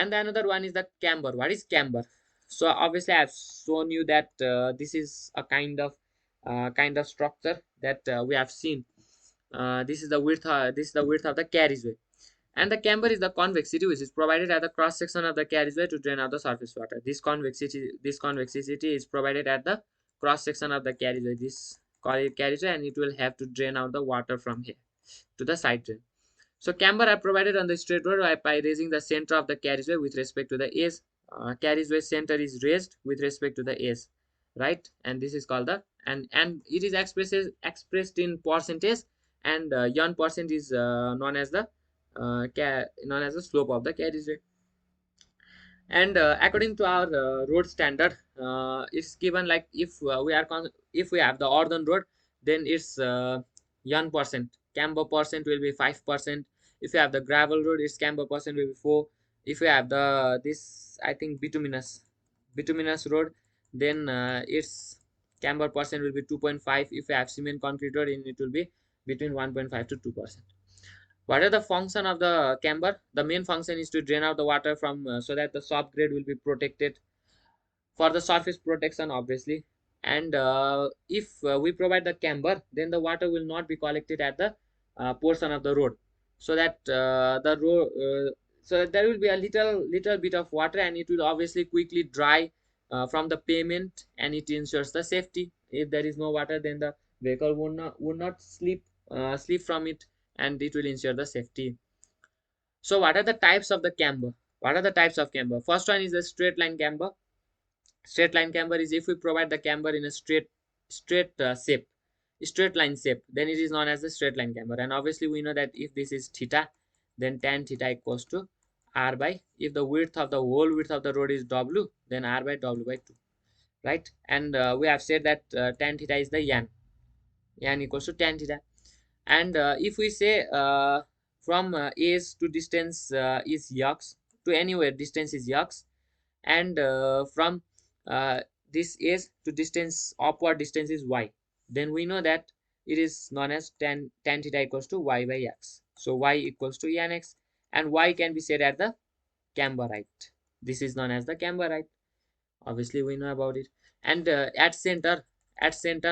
And the another one is the camber. What is camber? So obviously I've shown you that this is a kind of structure that we have seen. This is the width. This is the width of the carriageway, and the camber is the convexity which is provided at the cross section of the carriageway to drain out the surface water. This convexity is provided at the cross section of the carriageway. This call it carriageway, and it will have to drain out the water from here to the side drain. So camber are provided on the straight road by raising the center of the carriageway with respect to the edge. Carriageway center is raised with respect to the edge, right? And this is called the and it is expressed in percentage, and yon percent is known as the slope of the carriageway. And according to our road standard, it's given like if we have the earthen road, then it's yon percent. Camber percent will be 5%. If you have the gravel road, its camber percent will be 4. If you have the this I think bituminous road, then its camber percent will be 2.5. If you have cement concrete road, then it will be between 1.5 to 2%. What are the function of the camber? The main function is to drain out the water from so that the soft grade will be protected for the surface protection, obviously. And if we provide the camber, then the water will not be collected at the portion of the road, so that the road so that there will be a little bit of water, and it will obviously quickly dry from the pavement, and it ensures the safety. If there is no water, then the vehicle would not slip from it, and it will ensure the safety. So what are the types of the camber? What are the types of camber? First one is the straight line camber. Straight line camber is if we provide the camber in a straight shape, straight line shape, then it is known as the straight line camber. And obviously we know that if this is theta, then tan theta equals to r by, if the width of the whole width of the road is w, then r by w by 2, right? And we have said that tan theta is the yan equals to tan theta. And if we say from age to distance is x, to anywhere distance is x, and from uh, this age to distance, upward distance is y, then we know that it is known as tan theta equals to y by x. So y equals to n x, and y can be said at the camber height. This is known as the camber height. Obviously we know about it. And at center,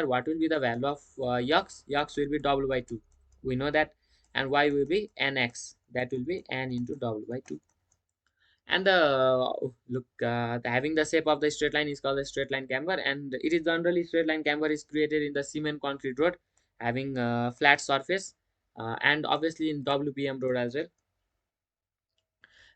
what will be the value of x? X will be w by 2, we know that. And y will be nx, that will be n into w by 2. And having the shape of the straight line is called the straight line camber, and it is generally straight line camber is created in the cement concrete road having flat surface, and obviously in WPM road as well.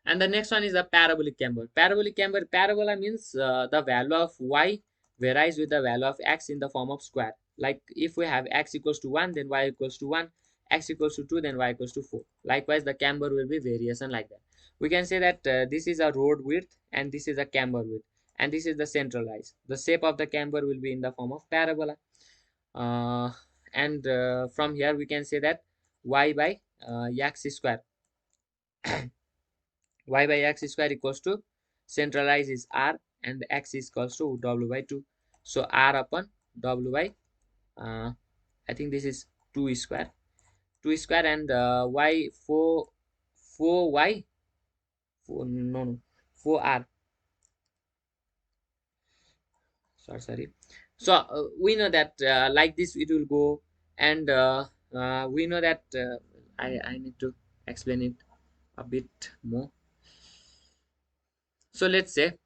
And the next one is the parabolic camber. Parabola means the value of y varies with the value of x in the form of square. Like if we have x equals to 1, then y equals to 1, x equals to 2, then y equals to 4. Likewise, the camber will be variation like that. We can say that this is a road width, and this is a camber width, and this is the central rise. The shape of the camber will be in the form of parabola. And from here we can say that y by x square y by x square equals to central rise is r, and x is equals to w by 2. So r upon w by I think this is 2 square, and y 4 y 4 no 4 r, sorry. So we know that like this it will go. And we know that I need to explain it a bit more. So let's say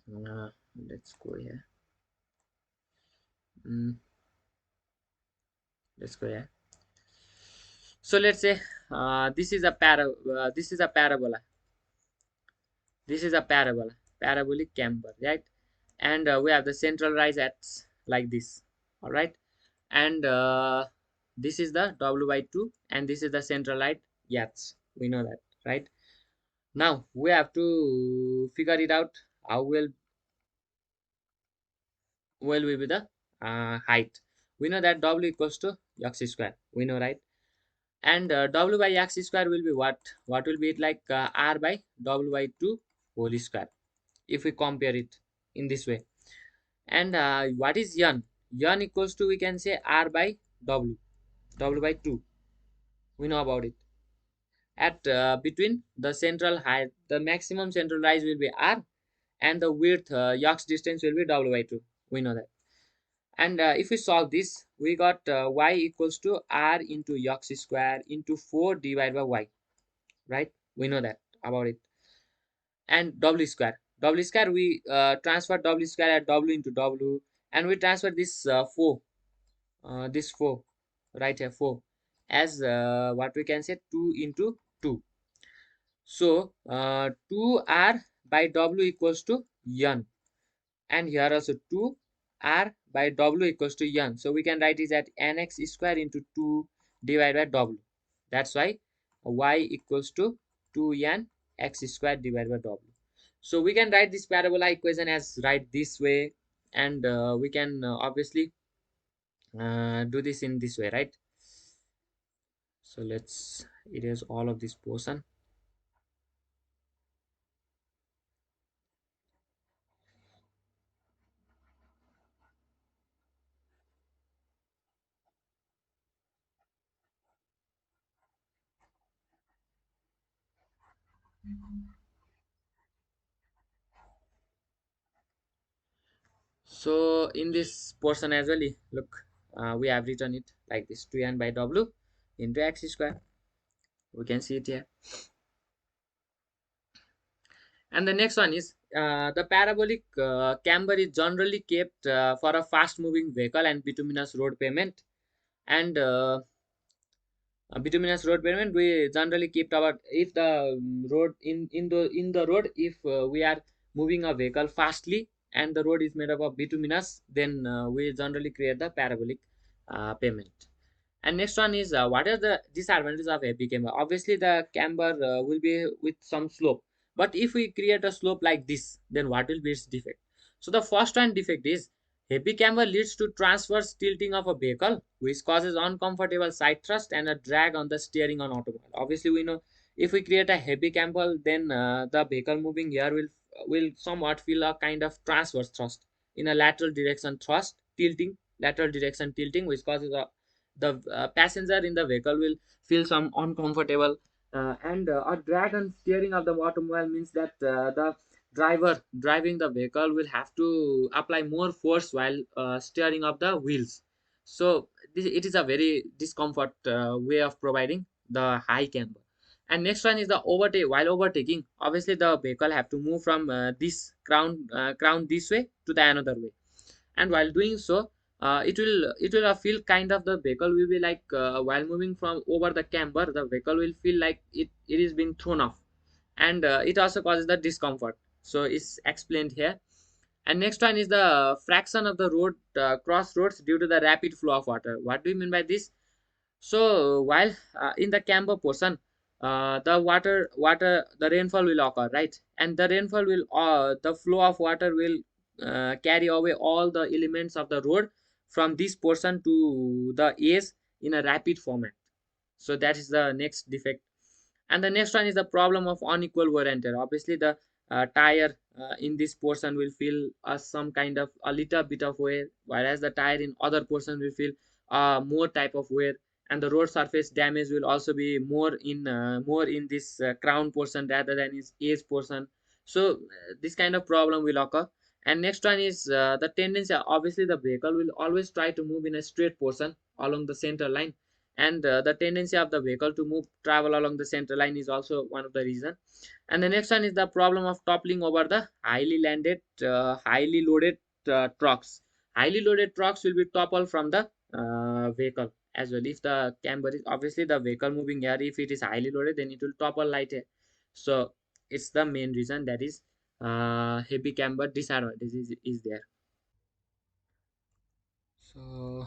let's go here. Let's go here. So let's say this is a parabola. This is a parabolic camber, right? And we have the central rise at like this, all right? And this is the w by 2, and this is the central height. Yes, we know that, right? Now we have to figure it out how will be the height. We know that w equals to x square, we know, right? And w by x square will be what will be it, like r by w by 2 whole square, if we compare it in this way. And what is n equals to, we can say r by w by 2, we know about it. at between the central height, the maximum central rise will be r, and the width yax distance will be w by 2. We know that. And if we solve this, we got y equals to r into yax square into 4 divided by y, right? We know that about it. And w square we transfer w square at w into w, and we transfer this 4, this 4 right here, 4, as what we can say 2 into 2. So 2r by w equals to n, and here also 2r by w equals to n. So we can write it at nx square into 2 divided by w. That's why y equals to 2n x square divided by w. So we can write this parabola equation as right this way, and we can obviously do this in this way, right? So let's erase all of this portion. So in this portion as well, look, we have written it like this: 2n by w into x square. We can see it here. And the next one is the parabolic camber is generally kept for a fast moving vehicle and bituminous road pavement. And bituminous road pavement, we generally keep our, if the road in the road, if we are moving a vehicle fastly and the road is made up of bituminous, then we generally create the parabolic pavement. And next one is what are the disadvantages of heavy camber? Obviously, the camber will be with some slope. But if we create a slope like this, then what will be its defect? So the first one defect is heavy camber leads to transverse tilting of a vehicle, which causes uncomfortable side thrust and a drag on the steering on automobile. Obviously, we know if we create a heavy camber, then the vehicle moving here will somewhat feel a kind of transverse thrust in a lateral direction thrust tilting, lateral direction tilting, which causes the passenger in the vehicle will feel some uncomfortable, and a drag on steering of the automobile means that the driver driving the vehicle will have to apply more force while steering of the wheels. So it is a very discomfort way of providing the high camber. And next one is the overtake. While overtaking, obviously the vehicle have to move from this crown this way to the another way, and while doing so it will feel kind of, the vehicle will be like while moving from over the camber, the vehicle will feel like it is being thrown off, and it also causes the discomfort. So it's explained here. And next one is the fraction of the road crossroads due to the rapid flow of water. What do you mean by this? So while in the camber portion, the rainfall will occur, right? And the rainfall will the flow of water will carry away all the elements of the road from this portion to the edge in a rapid format. So that is the next defect. And the next one is the problem of unequal wear and tear. Obviously the tire in this portion will feel some kind of a little bit of wear, whereas the tire in other portion will feel more type of wear. And the road surface damage will also be more in this crown portion rather than its edge portion. So this kind of problem will occur. And next one is the tendency. Obviously the vehicle will always try to move in a straight portion along the center line, and the tendency of the vehicle to move travel along the center line is also one of the reason. And the next one is the problem of toppling over the highly loaded trucks. Highly loaded trucks will be toppled from the vehicle as well. If the camber is, obviously the vehicle moving here, if it is highly loaded, then it will topple light here. So it's the main reason, that is heavy camber disadvantage is there. So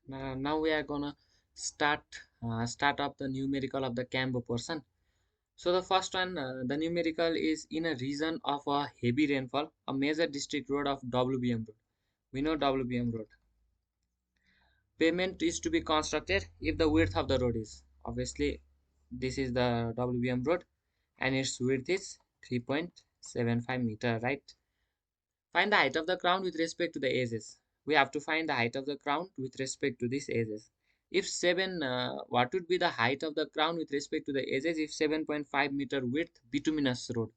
now we are gonna start start up the numerical of the camber portion. So the first one, the numerical is in a region of a heavy rainfall, a major district road of WBM road. We know WBM road. Pavement is to be constructed if the width of the road is, obviously this is the WBM road, and its width is 3.75 meter, right? Find the height of the ground with respect to the edges. We have to find the height of the ground with respect to these edges. if 7 what would be the height of the crown with respect to the edges if 7.5 meter width bituminous road.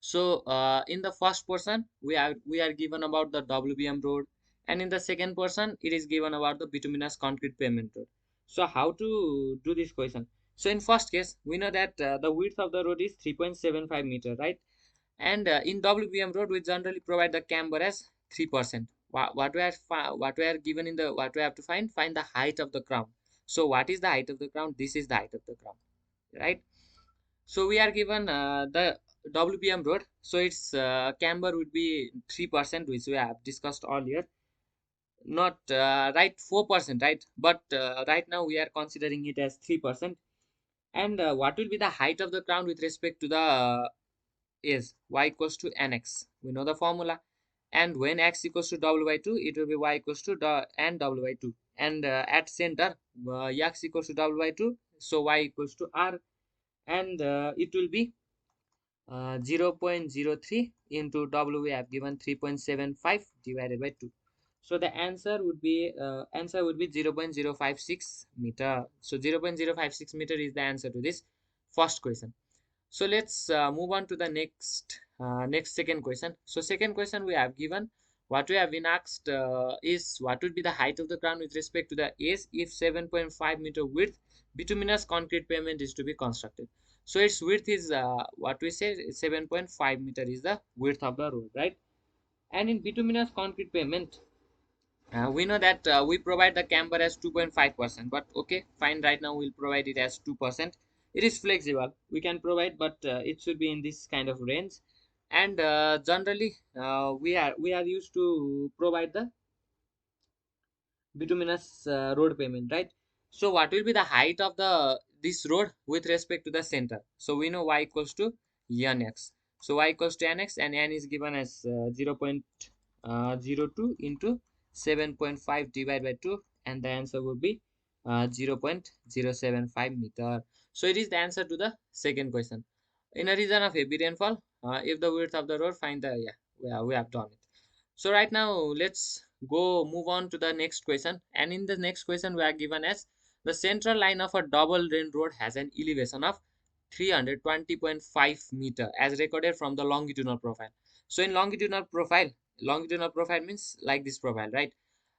So in the first portion we are given about the WBM road, and in the second portion it is given about the bituminous concrete pavement road. So how to do this question? So in first case we know that the width of the road is 3.75 meter, right? And in WBM road, we generally provide the camber as 3%. What we are given in the what we have to find the height of the crown. So what is the height of the crown? This is the height of the crown, right? So we are given the WBM road. So its camber would be 3%, which we have discussed earlier. Not right 4%, right? But right now we are considering it as 3%. And what will be the height of the crown with respect to the is y equals to nx. We know the formula. And when x equals to w by 2, it will be y equals to n w by 2. And at center, x equals to w by 2, so y equals to r. And it will be 0.03 into w. We have given 3.75 divided by 2. So the answer would be 0.056 meter. So 0.056 meter is the answer to this first question. So let's move on to the next second question. So second question we have given, what we have been asked is what would be the height of the crown with respect to the edge if 7.5 meter width bituminous concrete pavement is to be constructed. So its width is what we say 7.5 meter is the width of the road, right? And in bituminous concrete pavement, we know that we provide the camber as 2.5%, but okay, fine. Right now we'll provide it as 2%. It is flexible. We can provide, but it should be in this kind of range. And generally, we are used to provide the bituminous road pavement, right? So what will be the height of the this road with respect to the center? So we know y equals to nx. So y equals to nx, and n is given as 0.02 into 7.5 divided by 2, and the answer would be 0.075 meter. So it is the answer to the second question. In a region of heavy rainfall, if the width of the road, find the, we have done it. So right now let's go move on to the next question. And in the next question we are given as the central line of a double lane road has an elevation of 320.5 meter as recorded from the longitudinal profile. So in longitudinal profile means like this profile, right?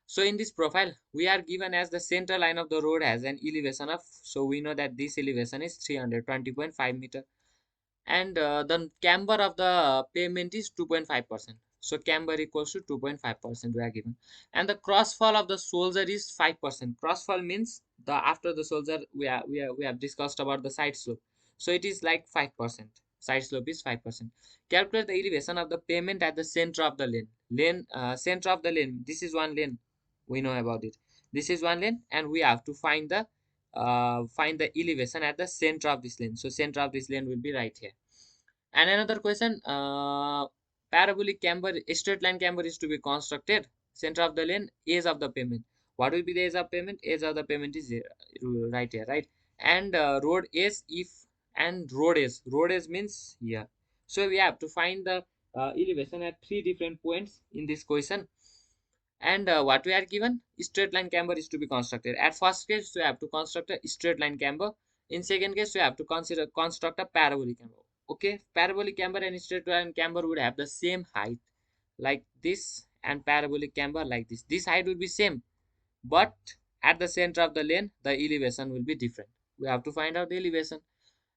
So in this profile we are given as the central line of the road has an elevation of, so we know that this elevation is 320.5 meter. And the camber of the pavement is 2.5%. So camber equals to 2.5% we are given. And the crossfall of the soldier is 5%. Crossfall means the after the soldier we have discussed about the side slope. So it is like 5%. Side slope is 5%. Calculate the elevation of the pavement at the center of the center of the lane. This is one lane. We know about it. This is one lane, and we have to find the elevation at the center of this lane. So center of this lane will be right here. And another question, parabolic camber, straight line camber is to be constructed. Center of the lane, edge of the pavement. What will be the edge of pavement? Edge of the pavement is here, right here, right? And road edge, if and road edge means here. So we have to find the elevation at three different points in this question. And what we are given, straight line camber is to be constructed. At first case we have to construct a straight line camber. In second case we have to construct a parabolic camber. Okay, parabolic camber and straight line camber would have the same height like this, and parabolic camber like this height would be same, but at the center of the lane the elevation will be different. We have to find out the elevation.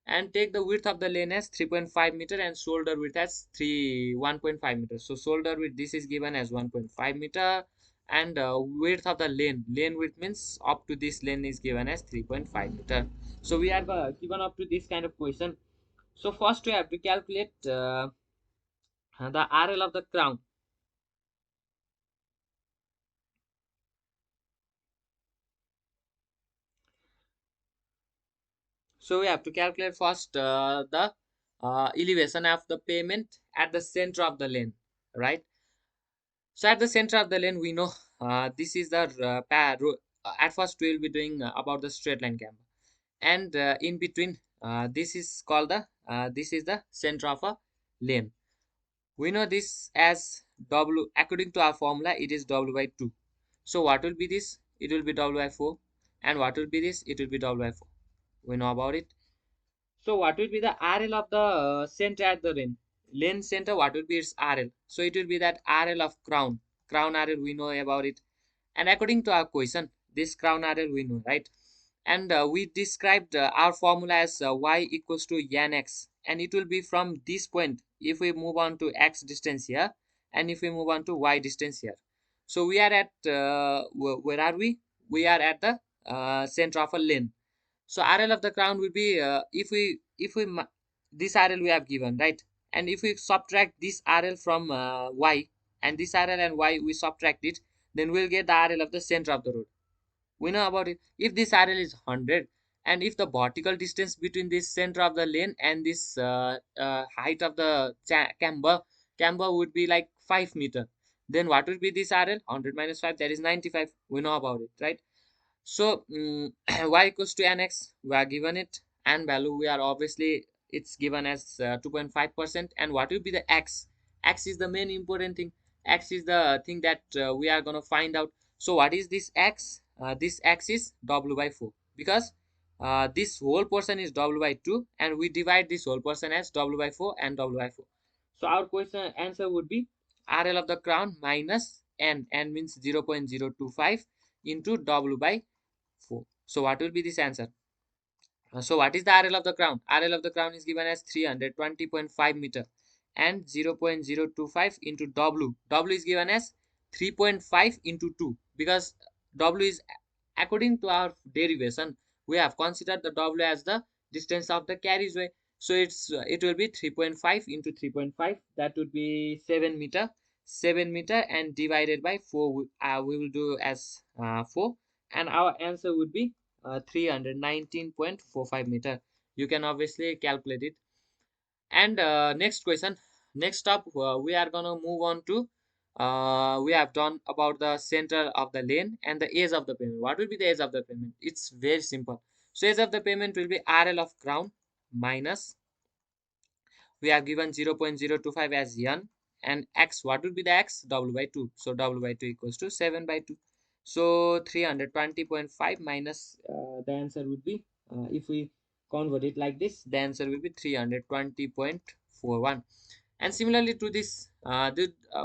And take the width of the lane as 3.5 meter and shoulder width as 1.5 meter. So shoulder width, this is given as 1.5 meter, and width of the lane width means up to this lane is given as 3.5 meter. So we are given up to this kind of question. So first we have to calculate the RL of the crown. So we have to calculate first the elevation of the pavement at the center of the lane, right? So at the center of the lane, we know this is the at first we will be doing about the straight line camber, and in between this is called the this is the center of a lane. We know this as W. According to our formula, it is W by 2. So what will be this? It will be W by 4. And what will be this? It will be W by 4. We know about it. So what will be the RL of the center at the lane? Lane center, what will be its RL? So it will be that RL of crown. Crown RL, we know about it. And according to our question, this crown RL we know, right? And we described our formula as y equals to nx. And it will be from this point, if we move on to x distance here, and if we move on to y distance here. So we are at, where are we? We are at the center of a lane. So RL of the crown will be, if we this RL we have given, right? And if we subtract this RL from y, and this RL and y we subtract it, then we'll get the RL of the center of the road. We know about it. If this RL is 100, and if the vertical distance between this center of the lane and this height of the camber would be like 5 meter, then what would be this RL? 100 minus 5, that is 95. We know about it, right? So y equals to nx, we are given it, and value we are obviously it's given as 2.5%. And what will be the x? X is the main important thing. X is the thing that we are going to find out. So what is this x? This x is w by 4, because this whole portion is w by 2, and we divide this whole portion as w by 4 and w by 4. So our question answer would be RL of the crown minus n means 0.025 into w by 4. So what will be this answer? So what is the RL of the crown? RL of the crown is given as 320.5 meter, and 0.025 into W. W is given as 3.5 into 2, because W is, according to our derivation, we have considered the W as the distance of the carriageway. So it will be 3.5 into 3.5, that would be 7 meter. 7 meter and divided by 4, we will do as 4, and our answer would be 319.45 meter. You can obviously calculate it. And next question. Next up, we are gonna move on to, we have done about the center of the lane and the edge of the pavement. What will be the edge of the pavement? It's very simple. So edge of the pavement will be RL of crown minus, we have given 0.025 as n, and x, what will be the x? W by 2. So w by 2 equals to 7 by 2. So 320.5 minus, the answer would be, if we convert it like this, the answer will be 320.41. And similarly to this,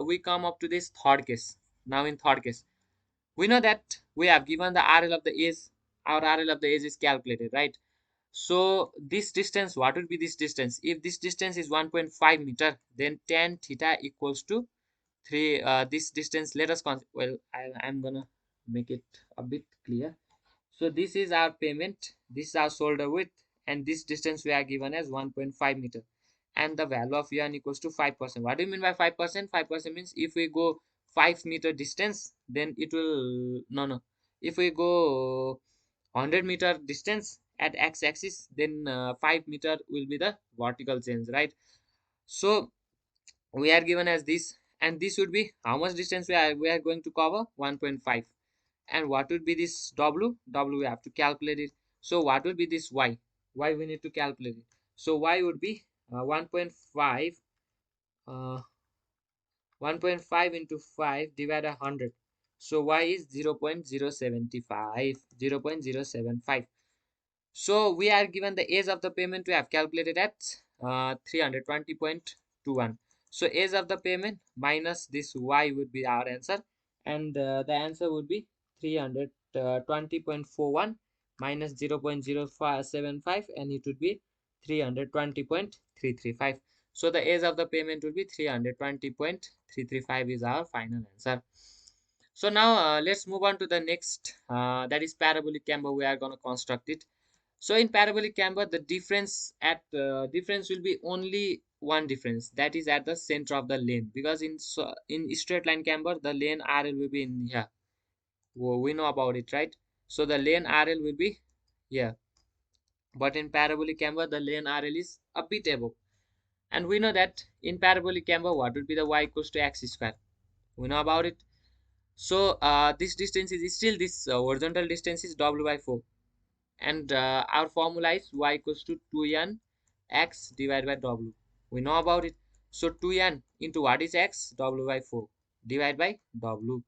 we come up to this third case. Now in third case, we know that we have given the RL of the edge. Our RL of the edge is calculated, right? So this distance, what would be this distance? If this distance is 1.5 meter, then tan theta equals to 3. This distance, let us well, I'm gonna make it a bit clear. So this is our pavement, this is our shoulder width, and this distance we are given as 1.5 meter, and the value of n equals to 5%. What do you mean by 5%? 5% means if we go 5 meter distance, then it will, no, if we go 100-meter distance at x-axis, then 5 meter will be the vertical change, right? So we are given as this, and this would be how much distance we are going to cover? 1.5. And what would be this w we have to calculate it. So what would be this y we need to calculate it. So y would be 1.5, 1.5 into 5 divided 100. So y is 0.075, 0.075. So we are given the age of the payment, we have calculated at 320.21. So age of the payment minus this y would be our answer, and the answer would be 320.41 minus 0.075, and it would be 320.335. So the age of the payment will be 320.335 is our final answer. So now let's move on to the next, that is parabolic camber. We are going to construct it. So in parabolic camber, the difference will be only one difference, that is at the center of the lane, because in straight line camber the lane RL will be in here. We know about it, right? So the lane RL will be here, but in parabolic camber the lane RL is a bit above, and we know that in parabolic camber what would be the y equals to x square. We know about it. So this distance is still this horizontal distance is w by 4, and our formula is y equals to 2n x divided by w. We know about it. So 2n into what is x? W by 4 divided by w.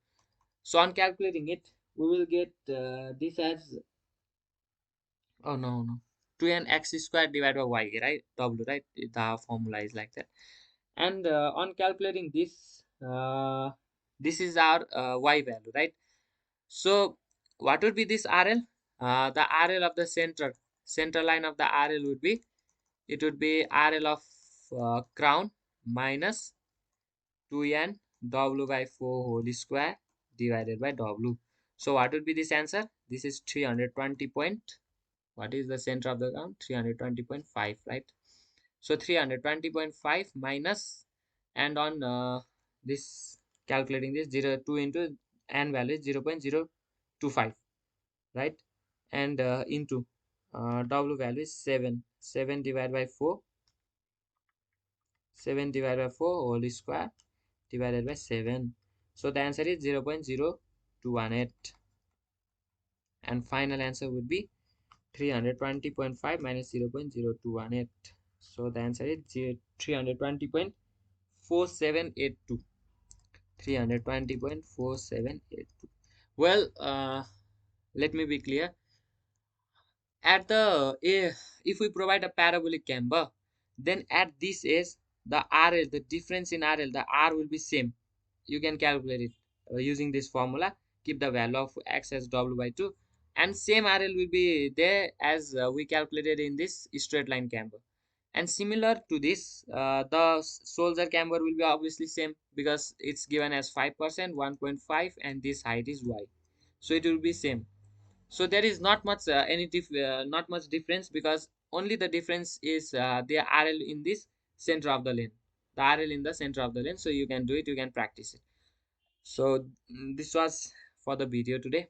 So on calculating it, we will get this as Oh no, no. 2n x squared divided by y, right? W, right? The formula is like that. And on calculating this, this is our y value, right? So what would be this RL? The RL of the center line of the RL would be, it would be RL of crown minus 2n w by 4 whole square divided by w. So what would be this answer? This is 320 point. What is the center of the crown? 320.5, right? So 320.5 minus, and on this, calculating this, 0 2 into n value is 0.025, right? And into w value is 7 divided by 4, 7 divided by 4 whole square divided by 7. So the answer is 0.0218, and final answer would be 320.5 minus 0.0218. So the answer is 320.4782. 320.4782. Well, let me be clear. At the if we provide a parabolic camber, then at this edge, the RL, the difference in RL, the R will be same. You can calculate it using this formula. Keep the value of x as w by 2, and same RL will be there as we calculated in this straight line camber. And similar to this, the soldier camber will be obviously same, because it's given as 5%, 1.5, and this height is y, so it will be same. So there is not much not much difference, because only the difference is the RL in this center of the lane, the RL in the center of the lane. So you can do it, you can practice it. So this was for the video today.